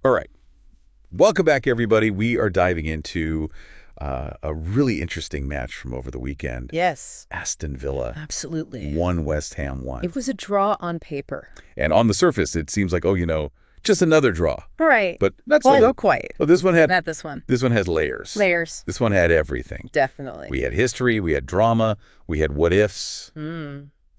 All right. Welcome back, everybody. We are diving into a really interesting match from over the weekend. Yes. Aston Villa. Absolutely. 1 West Ham 1. It was a draw on paper. And on the surface, it seems like, just another draw. Right. But that's not quite. Well, this one had... Not this one. This one has layers. Layers. This one had everything. Definitely. We had history, we had drama, we had what-ifs.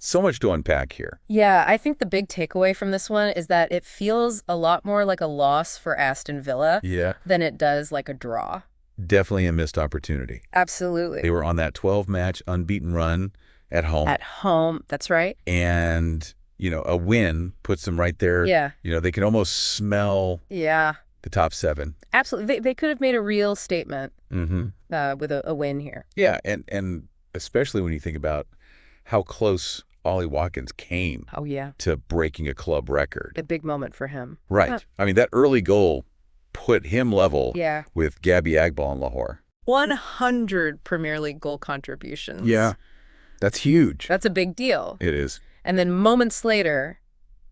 So much to unpack here. Yeah, I think the big takeaway from this one is that it feels a lot more like a loss for Aston Villa than it does like a draw. Definitely a missed opportunity. Absolutely. They were on that 12-match unbeaten run at home. At home, that's right. And, a win puts them right there. Yeah. They can almost smell the top 7. Absolutely. They could have made a real statement with a win here. Yeah, and especially when you think about how close Ollie Watkins came to breaking a club record. A big moment for him. Right. I mean, that early goal put him level with Gabby Agball and Lahore. 100 Premier League goal contributions. Yeah, that's huge. That's a big deal. It is. And then moments later,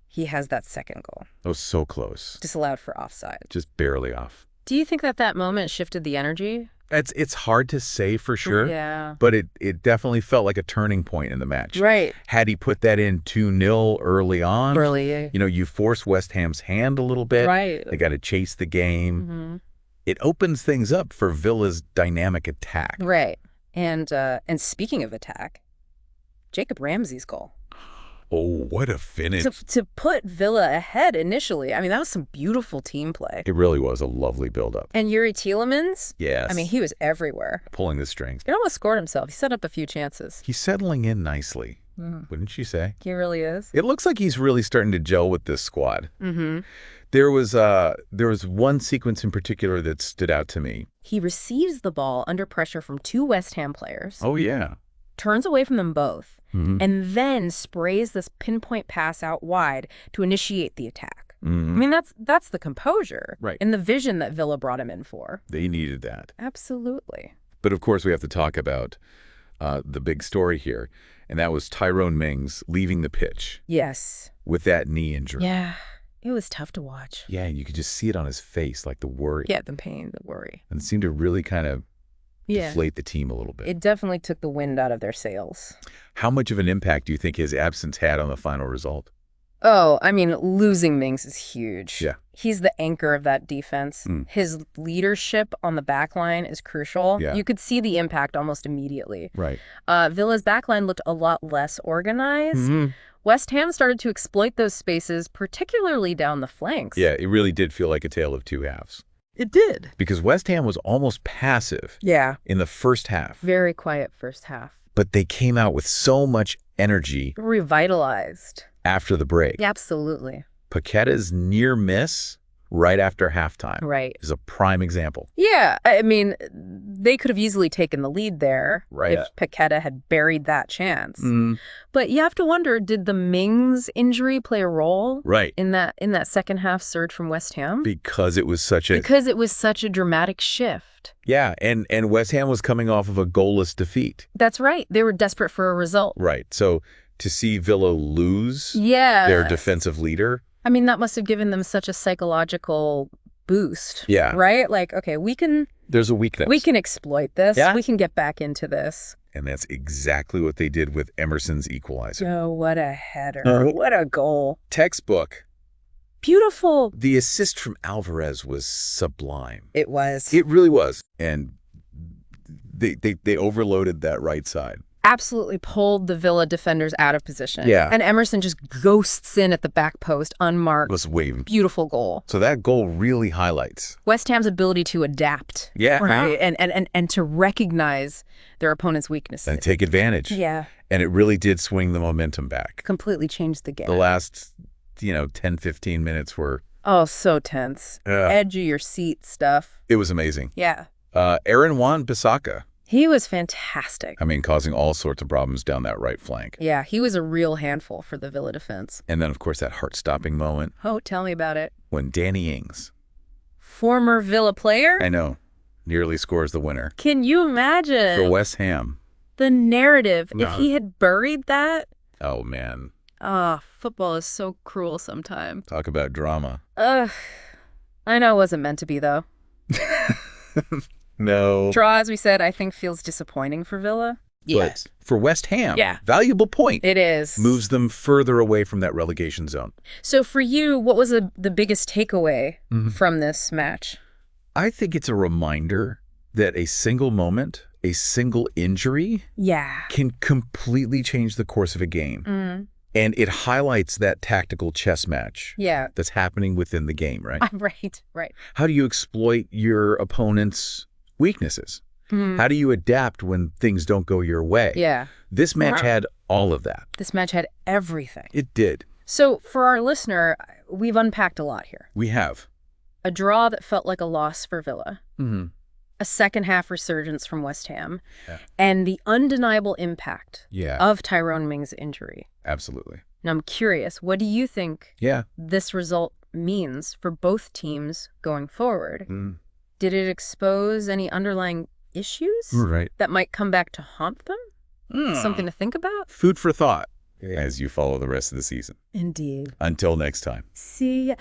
he has that second goal. That was so close. Disallowed for offside. Just barely off. Do you think that moment shifted the energy? It's hard to say for sure. Yeah. But it definitely felt like a turning point in the match. Right. Had he put that in 2-0 early on. Early. You force West Ham's hand a little bit. Right. They got to chase the game. It opens things up for Villa's dynamic attack. Right. And speaking of attack, Jacob Ramsey's goal. Oh, what a finish. To put Villa ahead initially. I mean, that was some beautiful team play. It really was a lovely build-up. And Yuri Tielemans? Yes. I mean, he was everywhere. Pulling the strings. He almost scored himself. He set up a few chances. He's settling in nicely, wouldn't you say? He really is. It looks like he's really starting to gel with this squad. There was one sequence in particular that stood out to me. He receives the ball under pressure from 2 West Ham players. Oh, yeah. Turns away from them both. And then sprays this pinpoint pass out wide to initiate the attack. I mean, that's the composure and the vision that Villa brought him in for. They needed that. Absolutely. But of course, we have to talk about the big story here, and that was Tyrone Mings leaving the pitch. Yes. With that knee injury. Yeah. It was tough to watch. Yeah, and you could just see it on his face, like the worry. Yeah, the pain, the worry. And it seemed to really kind of deflate the team a little bit. It definitely took the wind out of their sails. How much of an impact do you think his absence had on the final result? Oh, I mean, losing Mings is huge. Yeah. He's the anchor of that defense. His leadership on the back line is crucial. Yeah. You could see the impact almost immediately. Right. Villa's back line looked a lot less organized. West Ham started to exploit those spaces, particularly down the flanks. Yeah, it really did feel like a tale of two halves. It did. Because West Ham was almost passive in the first half. Very quiet first half. But they came out with so much energy. Revitalized. After the break. Yeah, absolutely. Paqueta's near miss right after halftime is a prime example. Yeah, I mean, they could have easily taken the lead there if Paqueta had buried that chance. But you have to wonder, did the Mings injury play a role in that second half surge from West Ham? Because it was such a dramatic shift. Yeah, and West Ham was coming off of a goalless defeat. That's right. They were desperate for a result. Right. So to see Villa lose their defensive leader. I mean, that must have given them such a psychological boost. Yeah. Right? Like, okay, there's a weakness. We can exploit this. Yeah. We can get back into this. And that's exactly what they did with Emerson's equalizer. Oh, what a header. What a goal. Textbook. Beautiful. The assist from Alvarez was sublime. It was. It really was. And they overloaded that right side. Absolutely pulled the Villa defenders out of position. Yeah. And Emerson just ghosts in at the back post, unmarked. Was waving. Beautiful goal. So that goal really highlights West Ham's ability to adapt. Yeah. Right? And to recognize their opponent's weaknesses. And take advantage. Yeah. And it really did swing the momentum back. Completely changed the game. The last, 10, 15 minutes were... Oh, so tense. Edge of your seat stuff. It was amazing. Yeah. Aaron Wan-Bissaka. He was fantastic. I mean, causing all sorts of problems down that right flank. Yeah, he was a real handful for the Villa defense. And then, of course, that heart-stopping moment. Oh, tell me about it. When Danny Ings, former Villa player, I know, nearly scores the winner. Can you imagine? For West Ham. The narrative, if he had buried that. Oh, man. Football is so cruel sometimes. Talk about drama. Ugh. I know it wasn't meant to be, though. No. Draw, as we said, I think feels disappointing for Villa. Yes. But for West Ham, valuable point. It is. Moves them further away from that relegation zone. So for you, what was the biggest takeaway from this match? I think it's a reminder that a single moment, a single injury can completely change the course of a game. And it highlights that tactical chess match that's happening within the game, right? Right. How do you exploit your opponent's weaknesses? How do you adapt when things don't go your way? This match had all of that. This match had everything. It did. So for our listener, we've unpacked a lot here. We have. A draw that felt like a loss for Villa. A second-half resurgence from West Ham. And the undeniable impact of Tyrone Mings' injury. Absolutely. Now, I'm curious, what do you think this result means for both teams going forward? Did it expose any underlying issues that might come back to haunt them? Something to think about? Food for thought as you follow the rest of the season. Indeed. Until next time. See ya.